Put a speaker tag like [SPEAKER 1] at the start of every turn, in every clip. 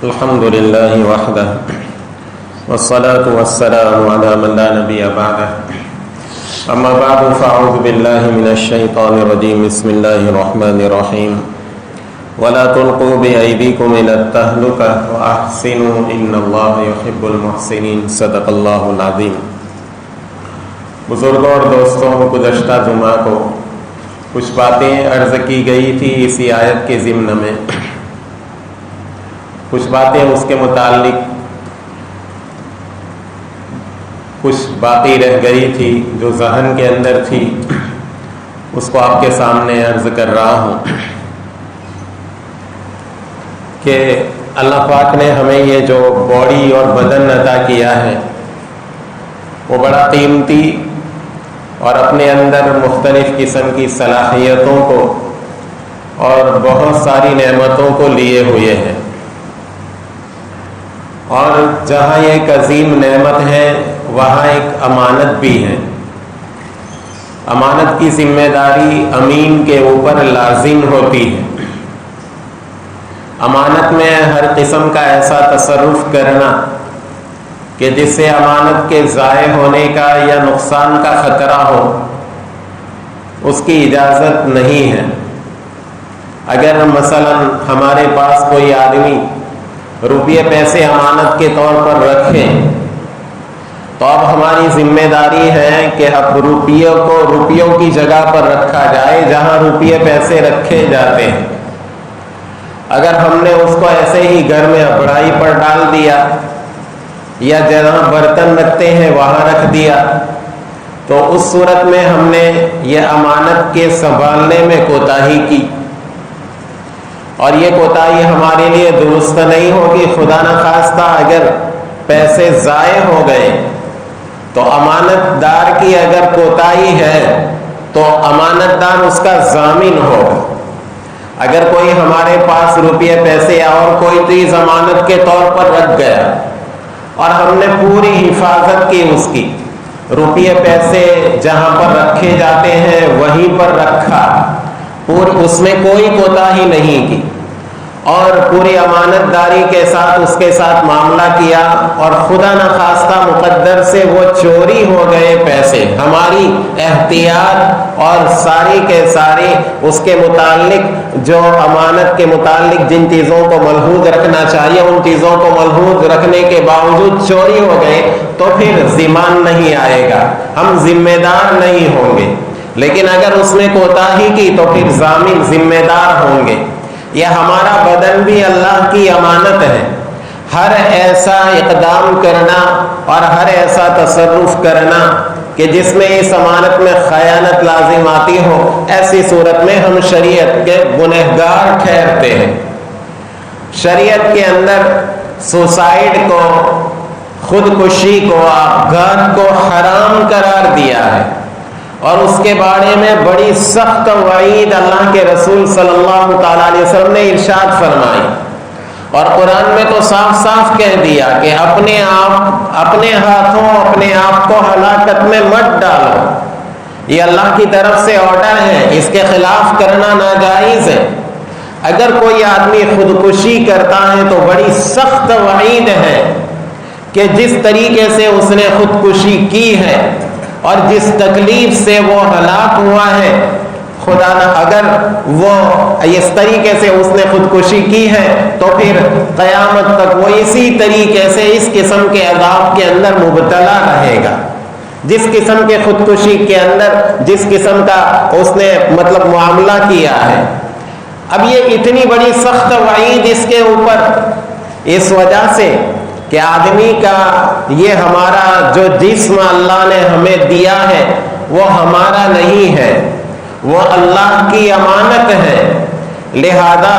[SPEAKER 1] الحمد لله وحده والصلاة والسلام على من لا نبي بعده أما بعد فأعوذ بالله من الشيطان الرجيم بسم الله الرحمن الرحيم ولا تلقوا بأيديكم إلى التهلكة وأحسنوا إن الله يحب المحسنين صدق الله العظيم۔ بزرگوں اور دوستوں، گزشتہ جمعہ کو کچھ باتیں عرض کی گئی تھی اسی آیت کے ضمن میں۔ کچھ باتیں اس کے متعلق کچھ باقی رہ گئی تھی جو ذہن کے اندر تھی، اس کو آپ کے سامنے عرض کر رہا ہوں کہ اللہ پاک نے ہمیں یہ جو باڈی اور بدن عطا کیا ہے وہ بڑا قیمتی اور اپنے اندر مختلف قسم کی صلاحیتوں کو اور بہت ساری نعمتوں کو لیے ہوئے ہیں، اور جہاں یہ ایک عظیم نعمت ہے وہاں ایک امانت بھی ہے۔ امانت کی ذمہ داری امین کے اوپر لازم ہوتی ہے۔ امانت میں ہر قسم کا ایسا تصرف کرنا کہ جس سے امانت کے ضائع ہونے کا یا نقصان کا خطرہ ہو، اس کی اجازت نہیں ہے۔ اگر مثلا ہمارے پاس کوئی آدمی روپیے پیسے امانت کے طور پر رکھے تو اب ہماری ذمہ داری ہے کہ اب روپیوں کو روپیوں کی جگہ پر رکھا جائے جہاں روپیے پیسے رکھے جاتے ہیں۔ اگر ہم نے اس کو ایسے ہی گھر میں ابڑائی پر ڈال دیا یا جہاں برتن رکھتے ہیں وہاں رکھ دیا تو اس صورت میں ہم نے یہ امانت کے سنبھالنے میں کوتاہی کی، اور یہ کوتاہی ہمارے لیے درست نہیں ہوگی۔ خدا نخواستہ اگر پیسے ضائع ہو گئے تو امانت دار کی اگر کوتاہی ہے تو امانت دار اس کا ضامن ہوگا۔ اگر کوئی ہمارے پاس روپیے پیسے یا اور کوئی چیز امانت کے طور پر رکھ گیا اور ہم نے پوری حفاظت کی، اس کی روپیے پیسے جہاں پر رکھے جاتے ہیں وہیں پر رکھا، اس میں کوئی کوتاہی نہیں کی اور پوری امانت داری کے ساتھ اس کے ساتھ معاملہ کیا، اور خدا نخواستہ مقدر سے وہ چوری ہو گئے پیسے، ہماری احتیاط اور ساری کے ساری اس کے متعلق جو امانت کے متعلق جن چیزوں کو ملحوظ رکھنا چاہیے ان چیزوں کو ملحوظ رکھنے کے باوجود چوری ہو گئے تو پھر ضمان نہیں آئے گا، ہم ذمہ دار نہیں ہوں گے۔ لیکن اگر اس نے کوتاہی کی تو پھر ضامن ذمہ دار ہوں گے۔ یہ ہمارا بدن بھی اللہ کی امانت ہے۔ ہر ایسا اقدام کرنا اور ہر ایسا تصرف کرنا کہ جس میں اس امانت میں خیانت لازم آتی ہو، ایسی صورت میں ہم شریعت کے گنہگار ٹھہرتے ہیں۔ شریعت کے اندر سوسائڈ کو، خودکشی کو، آپگھات کو حرام قرار دیا ہے، اور اس کے بارے میں بڑی سخت وعید اللہ کے رسول صلی اللہ تعالیٰ علیہ وسلم نے ارشاد فرمائی، اور قرآن میں تو صاف صاف کہہ دیا کہ اپنے ہاتھوں اپنے آپ کو ہلاکت میں مت ڈالو۔ یہ اللہ کی طرف سے آرڈر ہے، اس کے خلاف کرنا ناجائز ہے۔ اگر کوئی آدمی خودکشی کرتا ہے تو بڑی سخت وعید ہے کہ جس طریقے سے اس نے خودکشی کی ہے اور جس تکلیف سے وہ ہلاک ہوا ہے، خدا نہ اگر وہ اس طریقے سے اس نے خودکشی کی ہے تو پھر قیامت تک وہ اسی طریقے سے اس قسم کے عذاب کے اندر مبتلا رہے گا، جس قسم کے خودکشی کے اندر جس قسم کا اس نے معاملہ کیا ہے۔ اب یہ اتنی بڑی سخت وعید اس کے اوپر اس وجہ سے کہ آدمی کا یہ ہمارا جو جسم اللہ نے ہمیں دیا ہے وہ ہمارا نہیں ہے، وہ اللہ کی امانت ہے۔ لہذا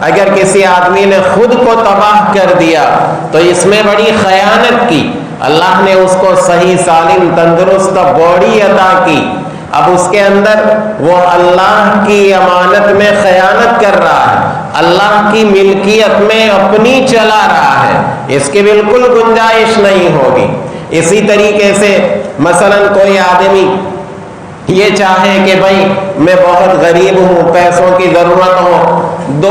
[SPEAKER 1] اگر کسی آدمی نے خود کو تباہ کر دیا تو اس میں بڑی خیانت کی۔ اللہ نے اس کو صحیح سالم تندرست باڈی عطا کی، اب اس کے اندر وہ اللہ کی امانت میں خیانت کر رہا ہے، اللہ کی ملکیت میں اپنی چلا رہا ہے، اس کی بالکل گنجائش نہیں ہوگی۔ اسی طریقے سے مثلا کوئی آدمی یہ چاہے کہ بھائی میں بہت غریب ہوں، پیسوں کی ضرورت ہو، 2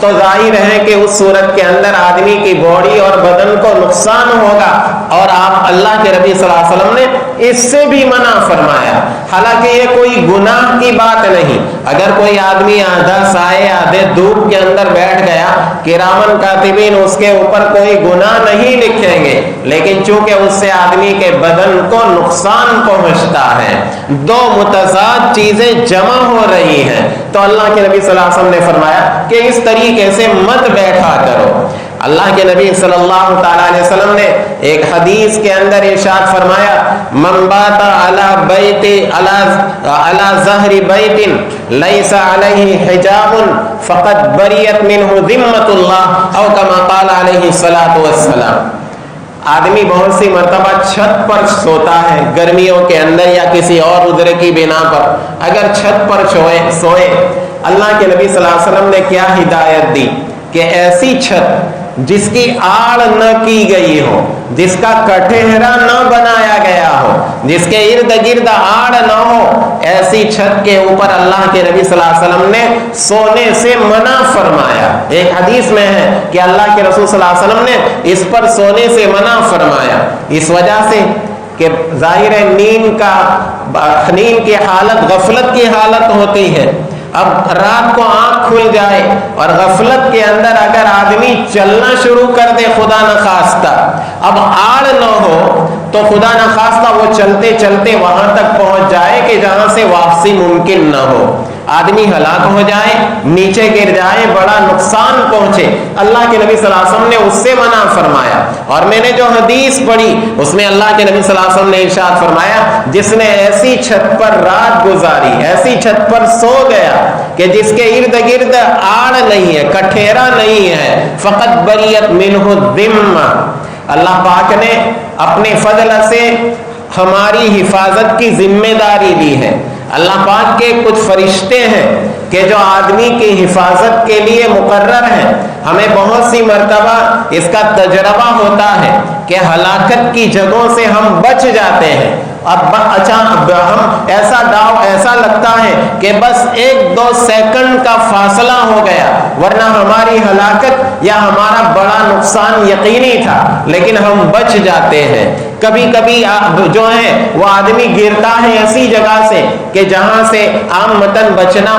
[SPEAKER 1] تو ظاہر ہے کہ اس صورت کے اندر آدمی کی باڈی اور بدن کو نقصان ہوگا، اور آپ اللہ کے نبی صلی اللہ علیہ وسلم نے اس سے بھی منع فرمایا۔ حالانکہ یہ کوئی گناہ کی بات نہیں، اگر کوئی آدمی آدھا سائے آدھے دھوپ کے اندر بیٹھ گیا، کرامن کاتبین اس کے اوپر کوئی گناہ نہیں لکھیں گے، لیکن چونکہ اس سے آدمی کے بدن کو نقصان پہنچتا ہے، دو متضاد چیزیں جمع ہو رہی ہیں، تو اللہ کے نبی صلی اللہ علیہ وسلم نے فرمایا کہ اس طریقے سے مت بیٹھا کرو۔ اللہ کے نبی صلی اللہ تعالیٰ علیہ وسلم نے ایک حدیث کے اندر ارشاد فرمایا، من بات علی ظہر بیت لیس علیہ حجاب فقد بریت منہ ذمۃ اللہ، او کما قال علیہ الصلاۃ والسلام۔ آدمی بہت سی مرتبہ چھت پر سوتا ہے گرمیوں کے اندر یا کسی اور عذر کی بنا پر، اگر چھت پر سوئے، اللہ کے نبی صلی اللہ علیہ وسلم نے کیا ہدایت دی کہ ایسی چھت جس کی آڑ نہ کی گئی ہو، جس کا کٹہرا نہ بنایا گیا ہو، جس کے ارد گرد آڑ نہ ہو، ایسی چھت کے اوپر اللہ کے نبی صلی اللہ علیہ وسلم نے سونے سے منع فرمایا۔ ایک حدیث میں ہے کہ اللہ کے رسول صلی اللہ علیہ وسلم نے اس پر سونے سے منع فرمایا، اس وجہ سے کہ ظاہر ہے نیند کی حالت غفلت کی حالت ہوتی ہے۔ اب رات کو آنکھ کھل جائے اور غفلت کے اندر اگر آدمی چلنا شروع کر دے خدا نخواستہ، اب آڑ نہ ہو تو خدا نخواستہ وہ چلتے چلتے وہاں تک پہنچ جائے کہ جہاں سے واپسی ممکن نہ ہو، آدمی ہلاک ہو جائے، نیچے گر جائے، بڑا نقصان پہنچے۔ اللہ کے نبی صلی اللہ علیہ وسلم نے اس سے منع فرمایا، اور میں نے جو حدیث پڑھی اس میں اللہ کے نبی صلی اللہ علیہ وسلم نے ارشاد فرمایا، جس نے ایسی چھت پر رات گزاری، ایسی چھت پر سو گیا کہ جس کے ارد گرد آڑ نہیں ہے، کٹھیرا نہیں ہے، فقط بریت منہ الذمہ، اللہ پاک نے اپنے فضل سے ہماری حفاظت کی ذمہ داری لی ہے۔ اللہ پاک کے کچھ فرشتے ہیں کہ جو آدمی کی حفاظت کے لیے مقرر ہیں۔ ہمیں بہت سی مرتبہ اس کا تجربہ ہوتا ہے کہ ہلاکت کی جگہوں سے ہم بچ جاتے ہیں، اب اچانک ہم ایسا لگتا ہے کہ بس 1-2 سیکنڈ کا فاصلہ ہو گیا، ورنہ ہماری ہلاکت یا ہمارا بڑا نقصان یقینی تھا، لیکن ہم بچ جاتے ہیں۔ کبھی کبھی جو ہے وہ آدمی گرتا ہے ایسی جگہ سے کہ جہاں سے عام متن بچنا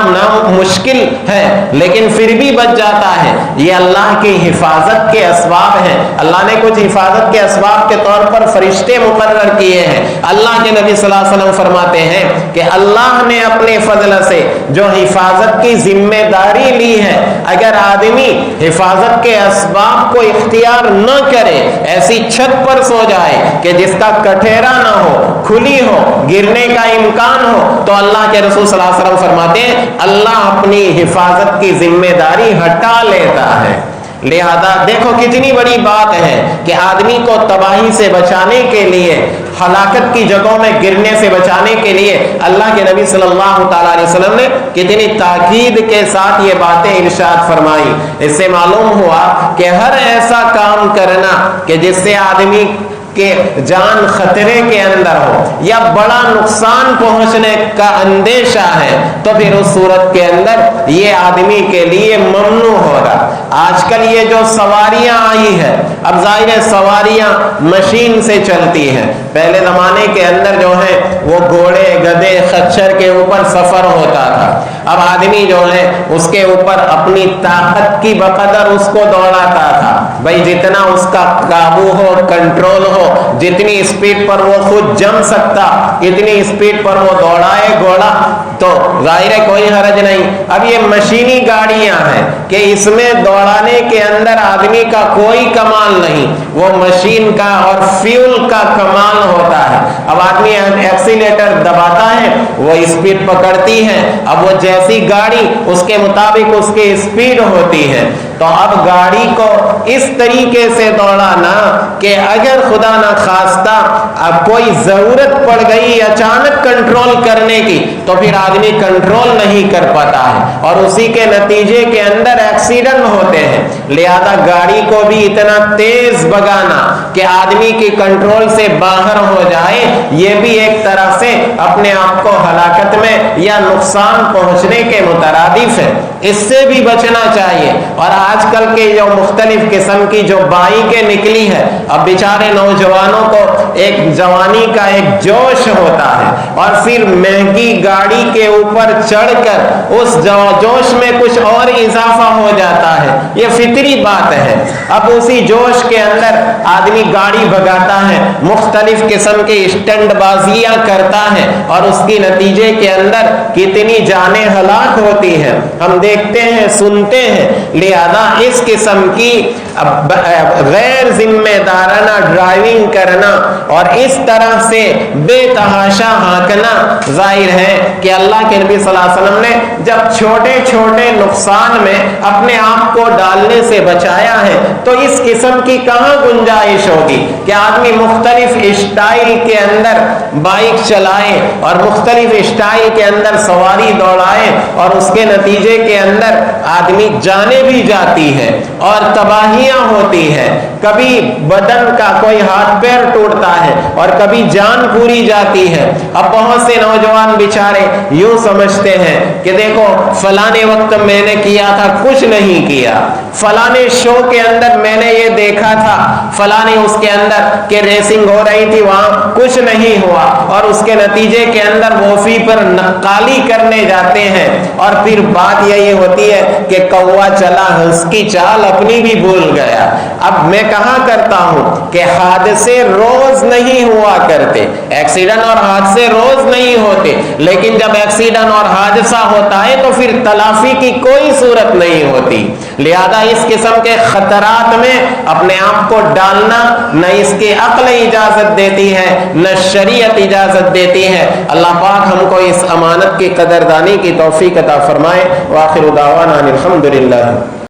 [SPEAKER 1] مشکل ہے، لیکن پھر بھی بچ جاتا ہے۔ یہ اللہ کی حفاظت کے اسباب ہیں۔ اللہ نے کچھ حفاظت کے اسباب کے طور پر فرشتے مقرر کیے ہیں۔ اللہ کے نبی صلی اللہ علیہ وسلم فرماتے ہیں کہ اللہ نے اپنے فضل سے جو حفاظت کی ذمہ داری لی ہے، اگر آدمی حفاظت کے اسباب کو اختیار نہ کرے، ایسی چھت پر سو جائے کہ جس کا کٹھیرا نہ ہو، کھلی ہو، گرنے کا امکان ہو، تو اللہ کے رسول صلی اللہ علیہ وسلم فرماتے ہیں اللہ اپنی حفاظت کی ذمہ داری ہٹا لیتا ہے۔ لہذا دیکھو کتنی بڑی بات ہے کہ آدمی کو تباہی سے بچانے کے لیے، ہلاکت کی جگہوں میں گرنے سے بچانے کے لیے اللہ کے نبی صلی اللہ تعالیٰ علیہ وسلم نے کتنی تاکید کے ساتھ یہ باتیں ارشاد فرمائی۔ اس سے معلوم ہوا کہ ہر ایسا کام کرنا کہ جس سے آدمی کہ جان خطرے کے اندر ہو یا بڑا نقصان پہنچنے کا اندیشہ ہے، تو پھر اس صورت کے اندر یہ آدمی کے لیے ممنوع ہوگا۔ آج کل یہ جو سواریاں آئی ہے، اب ظاہر ہے سواریاں مشین سے چلتی ہیں، پہلے زمانے کے اندر جو ہے وہ گھوڑے، گدھے، خچر کے اوپر سفر ہوتا تھا۔ اب آدمی جو ہے اس کے اوپر اپنی طاقت کی بقدر اس کو دوڑاتا تھا، بھائی جتنا اس کا قابو ہو، کنٹرول ہو، جتنی اسپیڈ پر وہ خود جم سکتا اتنی اسپیڈ پر وہ دوڑائے گھوڑا، تو ظاہر ہے کوئی حرج نہیں۔ اب یہ مشینی گاڑیاں ہیں کہ اس میں دوڑانے کے اندر آدمی کا کوئی کمال نہیں، وہ مشین کا اور فیول کا کمال ہوتا ہے۔ اب آدمی ایکسیلیٹر دباتا ہے، وہ اسپیڈ پکڑتی ہے، اب وہ جیسی گاڑی اس کے مطابق اس کی اسپیڈ ہوتی ہے۔ تو اب گاڑی کو اس طریقے سے دوڑانا کہ اگر خدا نہ خواستہ اب کوئی ضرورت پڑ گئی اچانک کنٹرول کرنے کی تو پھر آدمی کنٹرول نہیں کر پاتا ہے اور اسی کے نتیجے کے اندر ایکسیڈنٹ ہوتے ہیں. لہذا گاڑی کو بھی اتنا تیز بگانا کہ آدمی کی کنٹرول سے باہر ہو جائے، یہ بھی ایک طرح سے اپنے آپ کو ہلاکت میں یا نقصان پہنچنے کے مترادف ہے. اس سے بھی بچنا چاہیے. اور آج کل کے جو مختلف قسم کی جو بائیکیں نکلی ہے، اب بیچارے نوجوانوں کو ایک جوانی کا ایک جوش ہوتا ہے اور پھر مہنگی گاڑی کے اوپر چڑھ کر اس جوش میں کچھ اور اضافہ ہو جاتا ہے. یہ فطری بات ہے. اب اسی جوش کے اندر آدمی گاڑی بھگاتا ہے، مختلف قسم کی اسٹنٹ بازیاں کرتا ہے اور اس کی نتیجے کے اندر کتنی جانیں ہلاک ہوتی ہیں ہم دیکھتے ہیں، سنتے ہیں. لہذا اس قسم کی غیر ذمہ دارانہ ڈرائیونگ کرنا اور اس طرح سے بے تحاشا ہانکنا ظاہر ہے کہ اللہ کے نبی صلی اللہ علیہ وسلم نے جب چھوٹے چھوٹے نقصان میں اپنے آپ کو ڈالنے سے بچایا ہے تو اس قسم کی کہاں گنجائش ہوگی کہ آدمی مختلف اسٹائل کے اندر بائک چلائے اور مختلف اسٹائل کے اندر سواری دوڑائے اور اس کے نتیجے کے اندر آدمی جانے بھی جاتی ہے اور تباہیاں ہوتی ہے. کبھی بدن کا کوئی ہاتھ پیر ٹوٹتا ہے اور کبھی جان پوری جاتی ہے. اب بہت سے نوجوان بیچارے یوں سمجھتے ہیں کہ دیکھو فلانے وقت میں نے کیا تھا، کچھ نہیں کیا. فلانے شو کے اندر میں نے یہ دیکھا تھا، فلانے اس کے اندر کہ ریسنگ ہو رہی تھی، وہاں کچھ نہیں ہوا اور اس کے نتیجے کے اندر وفی پر نقالی کرنے جاتے ہیں اور پھر بات یہی ہوتی ہے کہ کوا چلا ہنس کی چال اپنی بھی بھول گیا. اب میں کہاں کرتا ہوں کہ حادثے روز نہیں ہوا کرتے، ایکسیڈنٹ اور حادثے روز نہیں ہوتے، لیکن جب ایکسیڈنٹ اور حادثہ ہوتا ہے تو پھر تلافی کی کوئی صورت نہیں ہوتی. لہذا اس قسم کے خطرات میں اپنے آپ کو ڈالنا نہ اس کی عقل اجازت دیتی ہے نہ شریعت اجازت دیتی ہے. اللہ پاک ہم کو اس امانت کی قدردانی کی توفیق عطا فرمائے. وآخر دعوانا الحمدللہ.